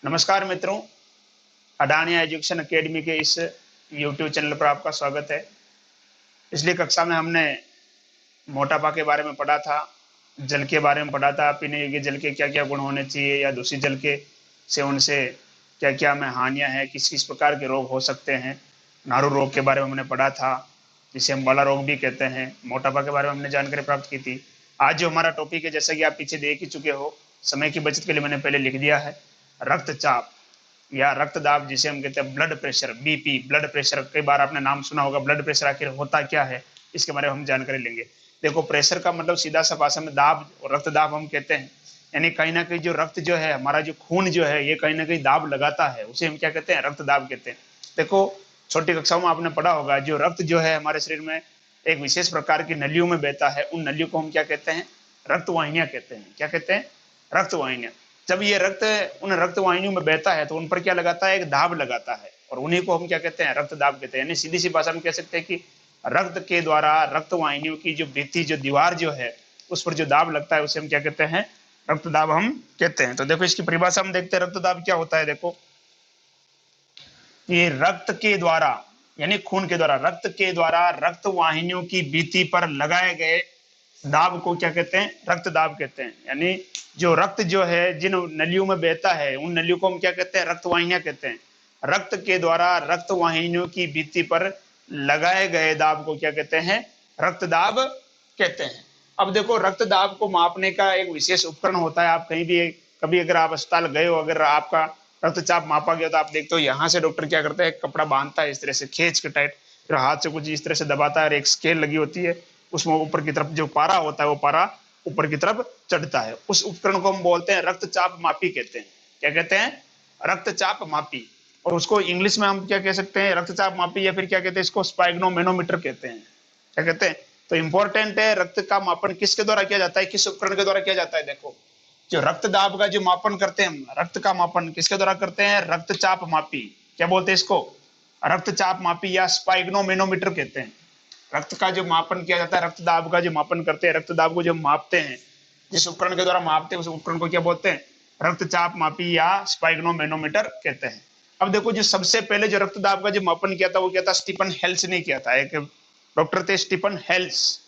नमस्कार मित्रों, अडानिया education academy के इस YouTube चैनल पर आपका स्वागत है। पिछली कक्षा में हमने मोटापा के बारे में पढ़ा था, जल के बारे में पढ़ा था, पीने योग्य जल के क्या क्या गुण होने चाहिए या दूषित जल के सेवन से क्या क्या में हानियां हैं, किस किस प्रकार के रोग हो सकते हैं। नारू रोग के बारे में हमने पढ़ा था, जिसे हम बाला रोग भी कहते हैं। मोटापा के बारे में हमने जानकारी प्राप्त की थी। आज जो हमारा टॉपिक है, जैसा कि आप पीछे देख ही चुके हो, समय की बचत के लिए मैंने पहले लिख दिया है, रक्तचाप या रक्तदाब, जिसे हम कहते हैं blood pressure, BP, blood pressure. कई बार आपने नाम सुना होगा। ब्लड प्रेशर आखिर होता क्या है, इसके बारे में हम जानकारी लेंगे। देखो, प्रेशर का मतलब सीधा सा भाषा में दाब और रक्तदाब हम कहते हैं। यानी कहीं ना कहीं जो रक्त जो है, हमारा जो खून जो है, ये कहीं ना कहीं दाब लगाता है, उसे हम क्या कहते हैं, रक्तदाब कहते हैं। देखो, छोटी कक्षाओं में आपने पढ़ा होगा, जो रक्त जो है हमारे शरीर में एक विशेष प्रकार की नलियों में बहता है, उन नलियों को हम क्या कहते हैं, रक्तवाहिनियां कहते हैं। क्या कहते हैं, रक्तवाहिनियां। जब ये रक्त उन रक्तवाहिनियों में बहता है तो उन पर क्या लगाता है, एक दाब लगाता है, और उन्हीं को हम क्या कहते हैं, रक्तदाब कहते हैं। यानी सीधी सी भाषा में कह सकते हैं कि रक्त के द्वारा रक्तवाहिनियों की जो भित्ति, जो दीवार जो है, उस पर जो दाब लगता है, उसे हम क्या कहते हैं, रक्तदाब हम कहते हैं। तो देखो, इसकी परिभाषा हम देखते हैं, रक्तदाब क्या होता है। देखो, ये रक्त के द्वारा, यानी खून के द्वारा, रक्त के द्वारा रक्तवाहिनियों की भित्ति पर लगाए गए दाब को क्या कहते हैं, रक्तदाब कहते हैं। यानी जो रक्त जो है जिन नलियों में बहता है, उन नलियों को हम क्या कहते हैं, रक्तवाहिनियां कहते हैं। रक्त के द्वारा रक्तवाहिनियों की भित्ति पर लगाए गए दाब को क्या कहते हैं, रक्तदाब कहते हैं। अब देखो, रक्तदाब को मापने का एक विशेष उपकरण होता है। आप कहीं भी कभी अगर आप अस्पताल गए हो, अगर आपका रक्तचाप मापा गया तो आप देखते हो, यहाँ से डॉक्टर क्या करता है, कपड़ा बांधता है इस तरह से खींच के टाइट, फिर हाथ से कुछ इस तरह से दबाता है, और एक स्केल लगी होती है, उसमें ऊपर की तरफ जो पारा होता है, वो पारा ऊपर की तरफ चढ़ता है। उस उपकरण को हम बोलते हैं रक्तचाप मापी कहते हैं। क्या कहते हैं, रक्तचाप मापी। और उसको इंग्लिश में हम क्या कह सकते हैं, रक्तचाप मापी, या फिर क्या कहते हैं, इसको स्पाइग्नोमेनोमीटर कहते हैं। क्या कहते हैं। तो इंपॉर्टेंट है, रक्त का मापन किसके द्वारा किया जाता है, किस उपकरण के द्वारा किया जाता है। देखो, जो रक्तदाब का जो मापन करते हैं हम, रक्त का मापन किसके द्वारा करते हैं, रक्तचाप मापी। क्या बोलते हैं इसको, रक्तचाप मापी या स्पाइग्नोमेनोमीटर कहते हैं। रक्त का जो मापन किया जाता है, रक्तदाब का जो मापन करते हैं, रक्तदाब को जो मापते हैं, जिस उपकरण के द्वारा मापते हैं, उस उपकरण को क्या बोलते हैं, रक्तचाप मापी या स्पाइग्नोमेनोमीटर कहते हैं। अब देखो, जो सबसे पहले जो रक्तदाब का जो मापन किया था, वो क्या था, स्टीफन हेल्स ने किया था। एक डॉक्टर थे स्टीफन हेल्स,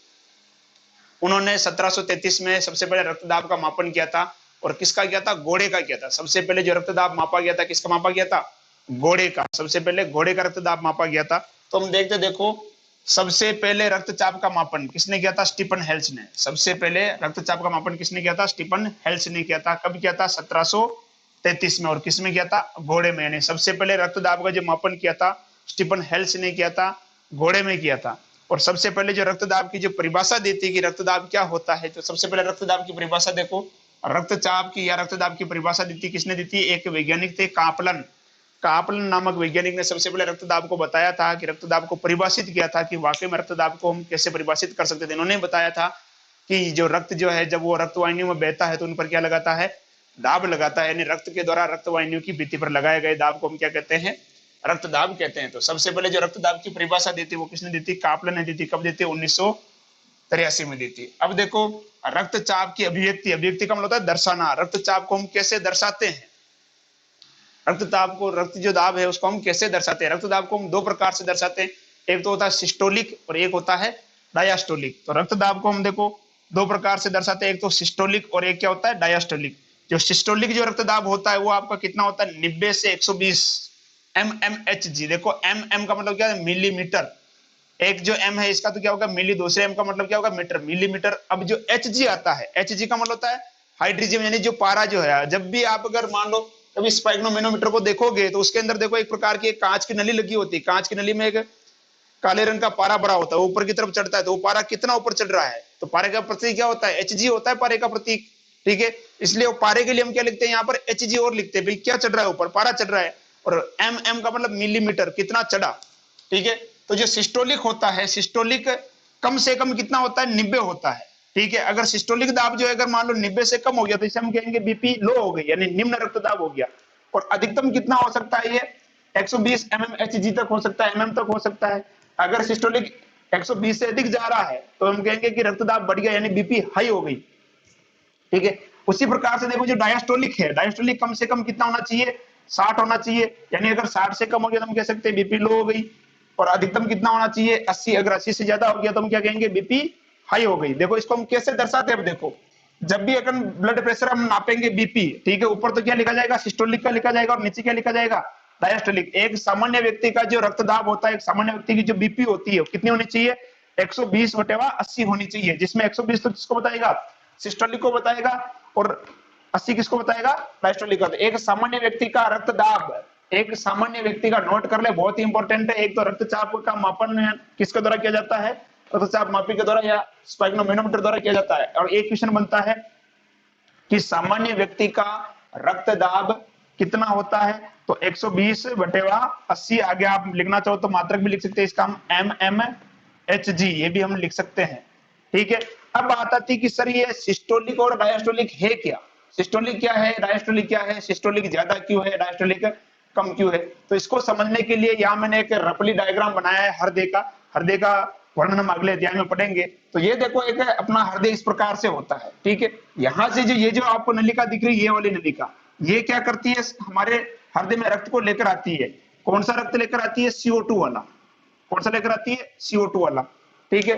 उन्होंने 1733 में सबसे पहले रक्तदाब का मापन किया था। और किसका किया था, घोड़े का किया था। सबसे पहले जो रक्तदाब मापा गया था, किसका मापा गया था, घोड़े का। सबसे पहले घोड़े का रक्तदाब मापा गया था। तो हम देखते, देखो, सबसे पहले रक्तचाप का मापन किसने किया था, स्टीफन हेल्स ने। सबसे पहले रक्तचाप का मापन किसने किया था, स्टीफन हेल्स ने किया था। कब किया था, 1733 में। और किसमें किया था, घोड़े में। यानी सबसे पहले रक्तदाब का जो मापन किया था, स्टीफन हेल्स ने किया था, घोड़े में किया था। और सबसे पहले जो रक्तदाब की जो परिभाषा दी थी कि रक्तदाब क्या होता है, तो सबसे पहले रक्तदाब की परिभाषा देखो, रक्तचाप की या रक्तदाब की परिभाषा दी थी, किसने दी थी, एक वैज्ञानिक थे, कापलन। कापलन नामक वैज्ञानिक ने सबसे पहले रक्तदाब को बताया था, कि रक्तदाब को परिभाषित किया था, कि वाकई में रक्तदाब को हम कैसे परिभाषित कर सकते थे। उन्होंने बताया था कि जो रक्त जो है, जब वो रक्तवाहिनियों में बहता है, तो उन पर क्या लगाता है, दाब लगाता है। यानी रक्त के द्वारा रक्तवाहिनियों की भित्ति पर लगाए गए दाब को हम क्या कहते हैं, रक्तदाब कहते हैं। तो सबसे पहले जो रक्तदाब की परिभाषा दी थी, वो किसने दी थी, कापलन ने दी थी। कब दी थी, 1983 में दी थी। अब देखो, रक्तचाप की अभिव्यक्ति, अभिव्यक्ति का मतलब होता है दर्शाना। रक्तचाप को हम कैसे दर्शाते हैं, रक्तचाप को, रक्त जो दाब है उसको हम कैसे दर्शाते हैं। रक्तदाब को हम दो प्रकार से दर्शाते हैं, एक तो होता है सिस्टोलिक और एक होता है डायास्टोलिक। तो रक्तदाब को हम देखो दो प्रकार से दर्शाते हैं, एक तो सिस्टोलिक और एक क्या होता है, डायास्टोलिक। जो सिस्टोलिक जो रक्तदाब होता है, वो आपका कितना होता है, 90 से 120 mmHg। देखो, एम का मतलब क्या है, मिलीमीटर। एक जो एम है, इसका तो क्या होगा, मिली। दूसरे एम का मतलब क्या होगा, मीटर, मिलीमीटर। अब जो एच आता है, एच का मतलब होता है हाइड्रोजन, यानी जो पारा जो है। जब भी आप अगर मान लो कभी स्पाइग्नोमेनोमीटर को देखोगे, तो उसके अंदर देखो एक प्रकार की एक कांच की नली लगी होती है। कांच की नली में एक काले रंग का पारा भरा होता है, ऊपर की तरफ चढ़ता है। तो वो पारा कितना ऊपर चढ़ रहा है, तो पारे का प्रतीक क्या होता है, एच होता है पारे का प्रतीक। ठीक है, इसलिए पारे के लिए हम क्या लिखते हैं, यहाँ पर एच और लिखते हैं, भाई क्या चढ़ रहा है, ऊपर पारा चढ़ रहा है। और एम का मतलब मिलीमीटर, कितना चढ़ा। ठीक है, तो जो सिस्टोलिक होता है, सिस्टोलिक कम से कम कितना होता है, 90 होता है। ठीक है, अगर सिस्टोलिक दाब जो है, अगर मान लो 90 से कम हो गया, तो इसे हम कहेंगे बीपी लो हो गई, यानी निम्न रक्तदाब हो गया। और अधिकतम कितना हो सकता है, ये 120 mmHg तक हो सकता है, mm तक हो सकता है। अगर सिस्टोलिक 120 से अधिक जा रहा है, तो हम कहेंगे कि रक्तदाब बढ़ गया, यानी बीपी हाई हो गई। ठीक है, उसी प्रकार से देखो, जो डायस्टोलिक है, डायस्टोलिक कम से कम कितना होना चाहिए, 60 होना चाहिए, यानी अगर 60 से कम हो गया तो हम कह सकते हैं बीपी लो हो गई। और अधिकतम कितना होना चाहिए, 80। अगर 80 से ज्यादा हो गया तो हम क्या कहेंगे, बीपी हाई हो गई। देखो इसको हम कैसे दर्शाते हैं, अब देखो जब भी अगर ब्लड प्रेशर हम नापेंगे बीपी, ठीक है, ऊपर तो क्या लिखा जाएगा, सिस्टोलिक का लिखा जाएगा, और नीचे क्या लिखा जाएगा, डायस्टोलिक। एक सामान्य व्यक्ति का जो रक्तदाब होता है, एक सामान्य व्यक्ति की जो बीपी होती है कितनी होनी चाहिए, 120/80 होनी चाहिए, जिसमें 120 तो किसको बताएगा, सिस्टोलिक को बताएगा, और 80 किसको बताएगा, डायस्टोलिक को। एक सामान्य व्यक्ति का रक्तदाब, एक सामान्य व्यक्ति का, नोट कर ले, बहुत ही इंपॉर्टेंट है। एक तो रक्तचाप का मापन किसके द्वारा किया जाता है, रक्तचाप मापी के द्वारा या स्पाइरोमीटर द्वारा किया जाता है। और एक क्वेश्चन बनता है कि सामान्य व्यक्ति का रक्तदाब कितना होता है, तो 120/80। आगे आप लिखना चाहो तो मात्रक भी लिख सकते हैं, इसका हम mmHg ये भी हम लिख सकते हैं, ठीक है। अब बात आती है कि सर ये सिस्टोलिक और डायस्टोलिक है क्या, सिस्टोलिक क्या है, डायस्टोलिक क्या है, सिस्टोलिक ज्यादा क्यों है, डायस्टोलिक कम क्यों है। तो इसको समझने के लिए यहाँ मैंने एक रपली डायग्राम बनाया है हृदय का वर्णन हम अगले अध्याय में पढ़ेंगे। तो ये देखो एक अपना हृदय इस प्रकार से होता है, ठीक है। यहाँ से जो ये जो आपको नलिका दिख रही है, ये वाली नलिका, ये क्या करती है, हमारे हृदय में रक्त को लेकर आती है। कौन सा रक्त लेकर आती है, CO2 वाला। कौन सा लेकर आती है, CO2 वाला, ठीक है।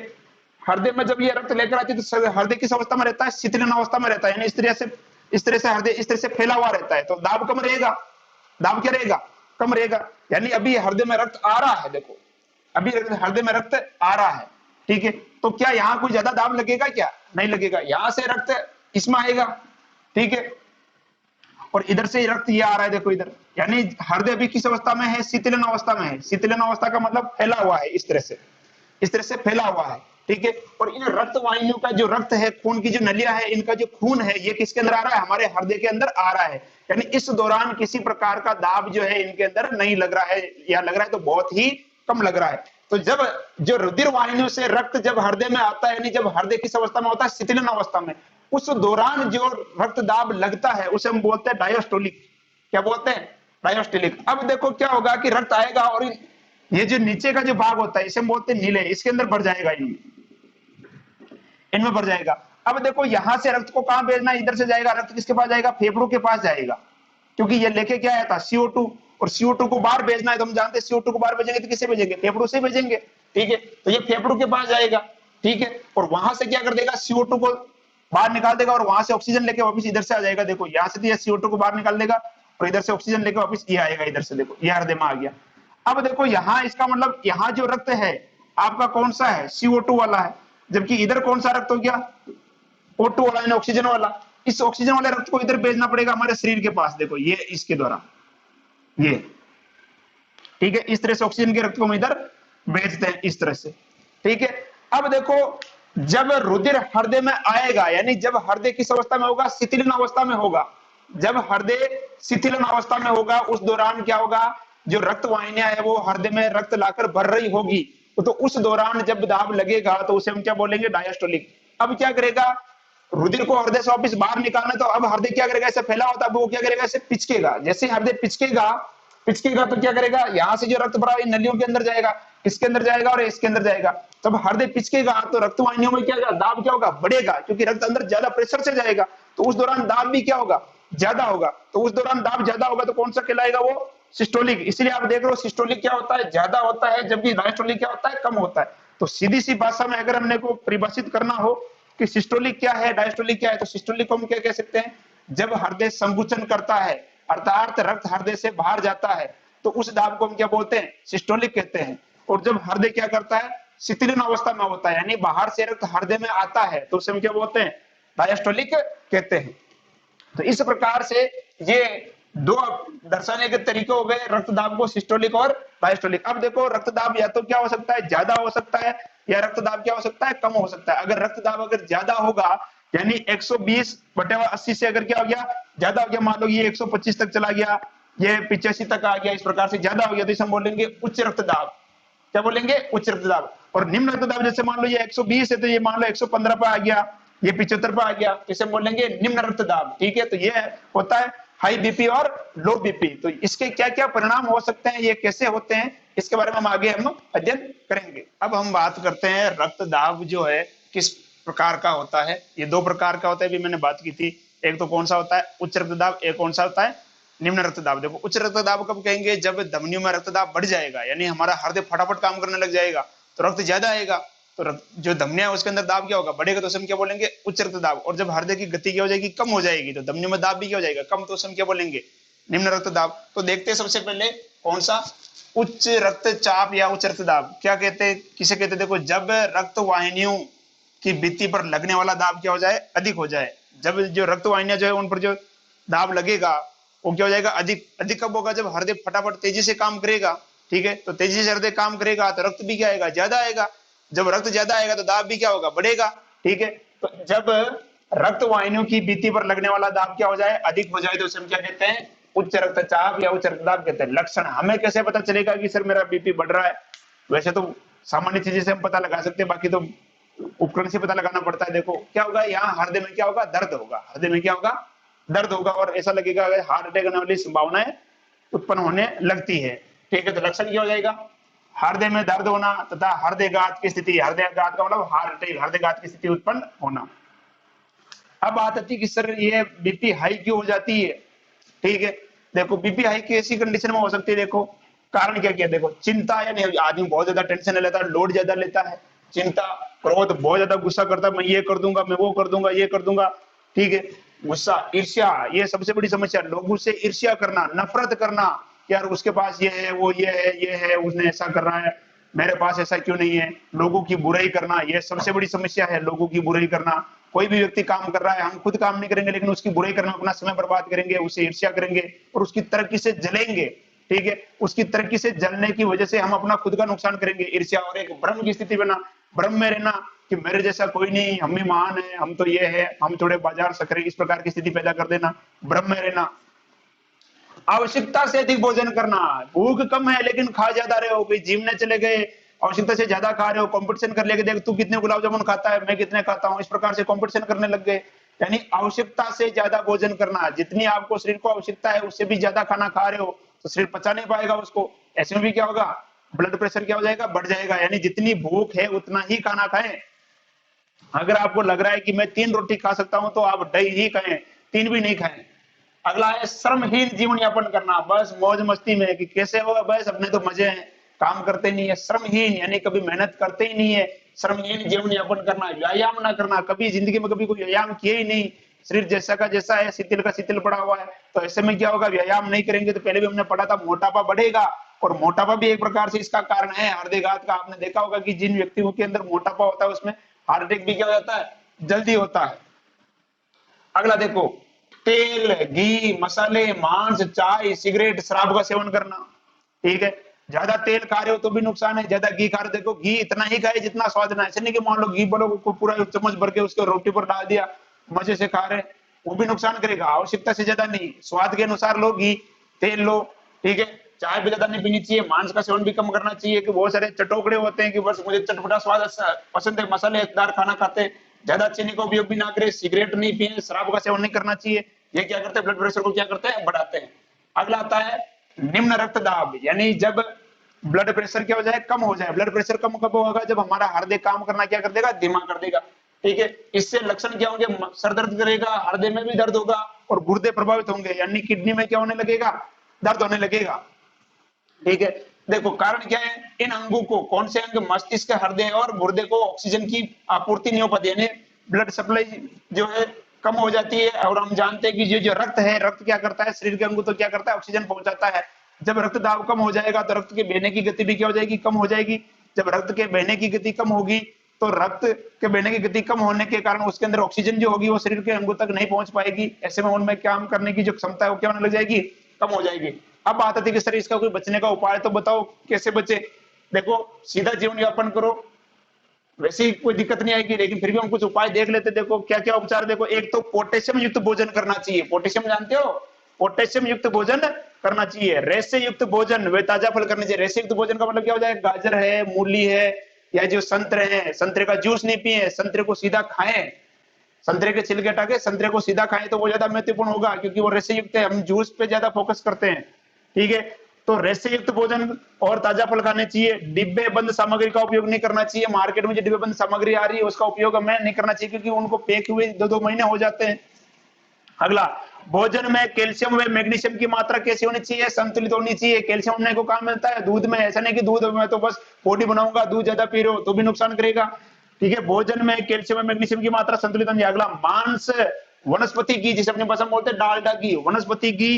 हृदय में जब ये रक्त लेकर आती है तो हृदय किस अवस्था में रहता है, शीतलन अवस्था में रहता है, यानी इस तरह से हृदय इस तरह से फैला हुआ रहता है, तो दाब कम रहेगा, दाब क्या रहेगा, कम रहेगा। यानी अभी हृदय में रक्त आ रहा है, देखो अभी हृदय में रक्त आ रहा है, ठीक है। तो क्या यहाँ कोई ज्यादा दाब लगेगा, क्या नहीं लगेगा, यहां से रक्त इसमें आएगा, ठीक है, और इधर से रक्त ये आ रहा है, देखो इधर, यानी हृदय अभी किस अवस्था में है, शीतलन अवस्था में है। शीतलन अवस्था का मतलब फैला हुआ है, इस तरह से फैला हुआ है, ठीक है। और इन रक्त वाहिनियों का जो रक्त है, खून की जो नलियां है, इनका जो खून है, ये किसके अंदर आ रहा है, हमारे हृदय के अंदर आ रहा है। यानी इस दौरान किसी प्रकार का दाब जो है इनके अंदर नहीं लग रहा है, या लग रहा है तो बहुत ही कम लग रहा है। तो जब जो रुधिर वाहिनियों से रक्त जब हृदय में आता है, यानी जब हृदय किस अवस्था में होता है, शीतलन अवस्था में, उस दौरान जो रक्त दाब लगता है उसे हम बोलते हैं डायस्टोलिक। क्या बोलते हैं, डायस्टोलिक। अब देखो क्या होगा कि रक्त आएगा और ये जो नीचे का जो भाग होता है इसे हम बोलते हैं नीले, इसके अंदर भर जाएगा, इनमें भर जाएगा। अब देखो यहां से रक्त को कहां भेजना है, इधर से जाएगा, रक्त किसके पास जाएगा, फेफड़ों के पास जाएगा, क्योंकि ये लेके क्या आया था, CO2, और CO2 को बाहर भेजना है, तो हम जानते हैं CO2 को बाहर भेजेंगे तो किससे भेजेंगे, फेफड़ों से भेजेंगे, ठीक है। तो ये फेफड़ों के पास जाएगा, ठीक है, और वहां से क्या कर देगा, CO2 को बाहर निकाल देगा, और वहां से ऑक्सीजन लेके वापस इधर से आ जाएगा। देखो यहाँ से तो ये CO2 को बाहर निकाल देगा, और इधर से ऑक्सीजन लेके वापस ये आएगा, इधर से देखो ये हृदय में आ गया। अब देखो यहाँ इसका मतलब यहाँ जो रक्त है आपका कौन सा है, CO2 वाला है, जबकि इधर कौन सा रक्त हो गया, O2 वाला, यानी ऑक्सीजन वाला। इस ऑक्सीजन वाले रक्त को इधर भेजना पड़ेगा हमारे शरीर के पास, देखो ये इसके द्वारा, ये ठीक है, इस तरह से ऑक्सीजन के रक्त को हम इधर भेजते हैं, इस तरह से, ठीक है। अब देखो जब रुधिर हृदय में आएगा, यानी जब हृदय किस अवस्था में होगा, शिथिलन अवस्था में होगा। जब हृदय शिथिलन अवस्था में होगा उस दौरान क्या होगा, जो रक्त वाहिनियां है वो हृदय में रक्त लाकर भर रही होगी, तो उस दौरान जब दाब लगेगा तो उसे हम क्या बोलेंगे, डायस्टोलिक। अब क्या करेगा, रुधिर को हृदय से वापस बाहर निकालना, तो अब हृदय क्या करेगा, ऐसे फैला होता है, वो क्या करेगा, ऐसे पिचकेगा। जैसे हृदय पिचकेगा तो क्या करेगा, यहां से जो रक्त भरा है नलियों के अंदर जाएगा, इसके अंदर जाएगा और इसके अंदर जाएगा। जब हृदय पिचकेगा तो रक्त वाहिनियों में क्या होगा, दाब क्या होगा, बढ़ेगा, क्योंकि रक्त अंदर ज्यादा प्रेशर से जाएगा, तो उस दौरान दाब भी क्या होगा, ज्यादा होगा। तो उस दौरान दाब ज्यादा होगा तो कौन सा कहलाएगा, वो सिस्टोलिक। इसलिए आप देख रहे हो सिस्टोलिक क्या होता है, ज्यादा होता है, जबकि डायस्टोलिक क्या होता है, कम होता है। तो सीधी सी भाषा में अगर हमने को परिभाषित करना हो कि सिस्टोलिक क्या है, डायस्टोलिक क्या है, तो सिस्टोलिक को हम क्या कह सकते हैं, जब हृदय संकुचन करता है, अर्थात रक्त हृदय से बाहर जाता है, तो उस दाब को हम क्या बोलते हैं, सिस्टोलिक कहते हैं। और जब हृदय क्या करता है, शिथिलन अवस्था में होता है, यानी बाहर से रक्त हृदय में आता है, तो उसे हम क्या बोलते हैं, डायस्टोलिक कहते हैं। तो इस प्रकार से ये दो दर्शाने के तरीके हो गए, रक्तदाब को, सिस्टोलिक और डायस्टोलिक। अब देखो रक्तदाब या तो क्या हो सकता है, ज्यादा हो सकता है, या रक्तदाब क्या हो सकता है, कम हो सकता है। अगर रक्तदाब अगर ज्यादा होगा, यानी 120/80 से अगर क्या हो गया, ज्यादा हो गया, मान लो ये 125 तक चला गया, ये 85 तक आ गया, इस प्रकार से ज्यादा हो गया, तो इसे हम बोलेंगे उच्च रक्तदाब। क्या बोलेंगे, उच्च रक्तदाब। और निम्न रक्तदाब, जैसे मान लो ये 120 है तो ये मान लो 115 पर आ गया, ये 75 पर आ गया, तो इसे बोलेंगे निम्न रक्तदाब, ठीक है। तो ये होता है हाई बीपी और लो बीपी। तो इसके क्या क्या परिणाम हो सकते हैं, ये कैसे होते हैं, इसके बारे में हम आगे अध्ययन करेंगे। अब हम बात करते हैं रक्तदाब जो है किस प्रकार का होता है। ये दो प्रकार का होता है, भी मैंने बात की थी। एक तो कौन सा होता है, उच्च रक्तदाब, एक कौन सा होता है, निम्न रक्तदाब। देखो उच्च रक्तदाब कब कहेंगे, जब धमनियों में रक्तदाब बढ़ जाएगा, यानी हमारा हृदय फटाफट काम करने लग जाएगा, तो रक्त ज्यादा आएगा, तो जो धमनियां उसके अंदर दाब क्या होगा, बढ़ेगा, तो हम क्या बोलेंगे, उच्च रक्तदाब। और जब हृदय की गति क्या हो जाएगी, कम हो जाएगी, तो धमनियों में दाब भी क्या हो जाएगा, कम, तो हम क्या बोलेंगे, निम्न रक्तदाब। तो देखते हैं सबसे पहले कौन सा, उच्च रक्तचाप या उच्च रक्तदाब। क्या कहते हैं, किसे कहते हैं, देखो जब रक्त वाहिनियों की भित्ति पर लगने वाला दाब क्या हो जाए, अधिक हो जाए। जब जो रक्त वाहिनियां जो है उन पर जो दाब लगेगा वो क्या हो जाएगा, अधिक। अधिक कब होगा, जब हृदय फटाफट तेजी से काम करेगा, ठीक है, तो तेजी से हृदय काम करेगा तो रक्त भी क्या आएगा, ज्यादा आएगा। जब रक्त ज्यादा आएगा तो दाब भी क्या होगा, बढ़ेगा, ठीक है। तो जब रक्त वाहिनियों की भित्ति पर लगने वाला दाब क्या हो जाए, अधिक हो जाए, तो उसे हम क्या कहते हैं, उच्च रक्तचाप या उच्च रक्तदाब कहते हैं। लक्षण हमें कैसे पता चलेगा कि सर मेरा बीपी बढ़ रहा है, वैसे तो सामान्य चीजें से हम पता लगा सकते हैं, बाकी तो उपकरण से पता लगाना पड़ता है। देखो क्या होगा, यहाँ हृदय में क्या होगा, दर्द होगा, हृदय में क्या होगा, दर्द होगा, और ऐसा लगेगा अगर हार्ट अटैक होने वाली संभावनाएं उत्पन्न होने लगती है, ठीक है। तो लक्षण क्या हो जाएगा, हृदय में दर्द होना तथा हृदयघात की स्थिति, हृदयघात का मतलब हार्ट अटैक, हृदयघात की स्थिति उत्पन्न होना। अब बात आती है कि सर ये बीपी हाई क्यों हो जाती है, ठीक है। देखो बीपी हाई की ऐसी कंडीशन में हो सकती है, देखो कारण क्या क्या, देखो चिंता, यानी आदमी बहुत ज्यादा टेंशन लेता है, लोड ज्यादा लेता है, चिंता, क्रोध, बहुत ज्यादा गुस्सा करता है, मैं ये कर दूंगा, मैं वो कर दूंगा, ये कर दूंगा, ठीक है। गुस्सा, ईर्ष्या, ये सबसे बड़ी समस्या, लोगों से ईर्ष्या करना, नफरत करना, यार उसके पास ये है, वो ये है, उसने ऐसा कर रहा है, मेरे पास ऐसा क्यों नहीं है। लोगों की बुराई करना, ये सबसे बड़ी समस्या है, लोगों की बुराई करना। कोई भी व्यक्ति काम कर रहा है, हम खुद काम नहीं करेंगे लेकिन उसकी बुराई करने में अपना समय बर्बाद करेंगे, उससे ईर्ष्या करेंगे और उसकी तरक्की से जलेंगे, ठीक है। उसकी तरक्की से जलने की वजह से हम अपना खुद का नुकसान करेंगे, ईर्ष्या। और एक भ्रम की स्थिति बना, भ्रम में रहना कि मेरे जैसा कोई नहीं, हम ही महान है, हम तो ये है, हम थोड़े बाजार सकरे, इस प्रकार की स्थिति पैदा कर देना, भ्रम में रहना। आवश्यकता से अधिक भोजन करना, भूख कम है लेकिन खा ज्यादा रहे हो, कोई जिम में चले गए, आवश्यकता से ज्यादा खा रहे हो, कंपटीशन कर लेके, देख तू कितने गुलाब जामुन खाता है, मैं कितने खाता हूं, इस प्रकार से कंपटीशन करने लग गए। यानी आवश्यकता से ज्यादा भोजन करना, जितनी आपको शरीर को आवश्यकता है उससे भी ज्यादा खाना खा रहे हो तो शरीर पचा नहीं पाएगा उसको, ऐसे में भी क्या होगा, ब्लड प्रेशर क्या हो जाएगा, बढ़ जाएगा। यानी जितनी भूख है उतना ही खाना खाएं। अगर आपको लग रहा है कि मैं 3 रोटी खा सकता हूं तो आप ढाई ही खाएं, 3 भी नहीं खाएं। अगला है श्रमहीन जीवन यापन करना, बस मौज मस्ती में कि कैसे होगा, बस अपने तो मजे हैं, काम करते नहीं है। श्रमहीन यानी कभी मेहनत करते ही नहीं है, श्रमहीन जीवन यापन करना, व्यायाम ना करना, कभी जिंदगी में कभी कोई व्यायाम किए ही नहीं, शरीर जैसा का जैसा है, शिथिल का शिथिल पड़ा हुआ है। तो ऐसे में क्या होगा, व्यायाम नहीं करेंगे तो पहले भी हमने पढ़ा था मोटापा बढ़ेगा, और मोटापा भी एक प्रकार से इसका कारण है, हृदयघात का। आपने देखा होगा कि जिन व्यक्तियों के अंदर मोटापा होता है उसमें हार्ट अटैक भी क्या हो जाता है, जल्दी होता है। अगला देखो, तेल, घी, मसाले, मांस, चाय, सिगरेट, शराब का सेवन करना, ठीक है। ज्यादा तेल खा रहे हो तो भी नुकसान है, ज्यादा घी खा रहे हो, देखो घी इतना ही खाए जितना स्वाद ना, ऐसे नहीं कि मान लो घी बोलो को पूरा एक चम्मच भर के उसको रोटी पर डाल दिया, मजे से खा रहे, वो भी नुकसान करेगा। आवश्यकता से ज्यादा नहीं, स्वाद के अनुसार लो घी, तेल लो, ठीक है। चाय भी ज्यादा नहीं पीनी चाहिए, मांस का सेवन भी कम करना चाहिए, कि बहुत सारे चटोकड़े होते हैं कि बस मुझे चटपटा स्वाद पसंद है, मसालेदार खाना खाते हैं, ज्यादा चीनी का उपयोग भी ना करें, सिगरेट नहीं पिए, शराब का सेवन नहीं करना चाहिए। ये क्या करते हैं, ब्लड प्रेशर को क्या करते हैं, बढ़ाते हैं। अगला आता है निम्न रक्तदाब, यानी जब ब्लड प्रेशर क्या हो जाए, कम हो जाए। ब्लड प्रेशर कम कब होगा, जब हमारा हृदय काम करना क्या कर देगा, धीमा कर देगा, ठीक है। इससे लक्षण क्या होंगे, सर दर्द करेगा, हृदय में भी दर्द होगा और गुर्दे प्रभावित होंगे, यानी किडनी में क्या होने लगेगा, दर्द होने लगेगा, ठीक है। देखो कारण क्या है, इन अंगों को, कौन से अंग, मस्तिष्क, हृदय और गुर्दे को ऑक्सीजन की आपूर्ति नहीं हो पाती, यानी ब्लड सप्लाई जो है कम हो जाती है। और हम जानते हैं कि जो रक्त है, रक्त क्या करता है, शरीर के अंगों तो क्या करता है, ऑक्सीजन पहुंचाता है। जब रक्तदाब कम हो जाएगा तो रक्त के बहने की गति भी क्या हो जाएगी, कम हो जाएगी। जब रक्त के बहने की गति कम होगी तो रक्त के बहने की गति कम होने के कारण उसके अंदर ऑक्सीजन जो होगी वो शरीर के अंगों तक नहीं पहुंच पाएगी, ऐसे में उनमें काम करने की जो क्षमता है वो क्या होने लग जाएगी, कम हो जाएगी। अब बात आती है कि सर इसका कोई बचने का उपाय तो बताओ, कैसे बचे। देखो सीधा जीवन यापन करो, वैसे ही कोई दिक्कत नहीं आएगी, लेकिन फिर भी हम कुछ उपाय देख लेते। देखो क्या क्या उपचार, देखो एक तो पोटेशियम युक्त भोजन करना चाहिए, पोटेशियम जानते हो, पोटेशियम युक्त भोजन करना चाहिए। रेसे युक्त भोजन, वे ताजा फल करने चाहिए। रेसे युक्त भोजन का मतलब क्या हो जाएगा, गाजर है, मूली है, या जो संतरे हैं, संतरे का जूस नहीं पिए, संतरे को सीधा खाएं, संतरे के छिलके हटा के संतरे को सीधा खाएं तो वो ज्यादा महत्वपूर्ण होगा, क्योंकि वो रेसे युक्त है, हम जूस पे ज्यादा फोकस करते हैं, ठीक है। तो रेसे युक्त भोजन और ताजा फल खाने चाहिए। डिब्बे बंद सामग्री का उपयोग नहीं करना चाहिए, मार्केट में जो डिब्बे बंद सामग्री आ रही है उसका उपयोग हमें नहीं करना चाहिए, क्योंकि उनको पैक हुए 2-2 महीने हो जाते हैं। अगला, भोजन में कैल्शियम व मैग्नीशियम की मात्रा कैसी होनी चाहिए? संतुलित होनी चाहिए। कैल्शियम हमने को कहाँ मिलता है? दूध में। ऐसा नहीं कि दूध में तो बस बॉडी बनाऊंगा, दूध ज्यादा पी रहे हो तो भी नुकसान करेगा। ठीक है, भोजन में कैल्शियम व मैग्नीशियम की मात्रा संतुलित होनी। अगला, मांस, वनस्पति की, जिसे अपने भाषा में बोलते हैं डालडा घी, वनस्पति घी,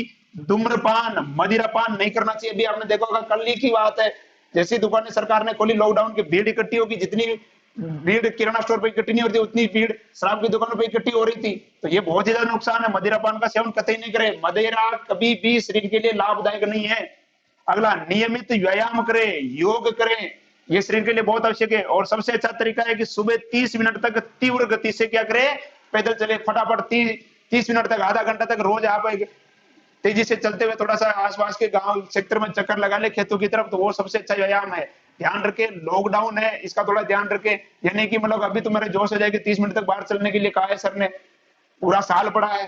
धूम्रपान, मदिरापान नहीं करना चाहिए। अभी आपने देखा होगा, कल ही की बात है, जैसी दुकानें सरकार ने खोली, लॉकडाउन की भीड़ इकट्ठी होगी, जितनी भीड़ किराना स्टोर पे इकट्ठी नहीं होती उतनी भीड़ शराब की दुकानों पे इकट्ठी हो रही थी। तो ये बहुत ज्यादा नुकसान है। मदिरापान का सेवन कतई नहीं करें। मदिरा कभी भी शरीर के लिए लाभदायक नहीं है। अगला, नियमित व्यायाम करें, योग करें, ये शरीर के लिए बहुत आवश्यक है। और सबसे अच्छा तरीका है कि सुबह 30 मिनट तक तीव्र गति से क्या करें? पैदल चले, फटाफट 30 मिनट तक, आधा घंटा तक रोज आप तेजी से चलते हुए थोड़ा सा आसपास के गांव क्षेत्र में चक्कर लगा ले खेतों की तरफ, तो वो सबसे अच्छा व्यायाम है। ध्यान रखे, लॉकडाउन है, इसका थोड़ा ध्यान रखे। यानी कि मतलब अभी तो मेरे जोश हो जाएगी 30 मिनट तक बाहर चलने के लिए कहा है सर ने, पूरा साल पड़ा है,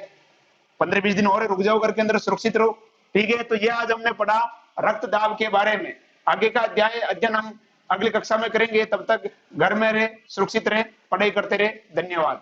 15-20 दिन और रुक जाओ घर के अंदर, सुरक्षित रहो। ठीक है, तो ये आज हमने पढ़ा रक्त दाब के बारे में। आगे का अध्ययन हम अगली कक्षा में करेंगे। तब तक घर में रहे, सुरक्षित रहे, पढ़ाई करते रहे। धन्यवाद।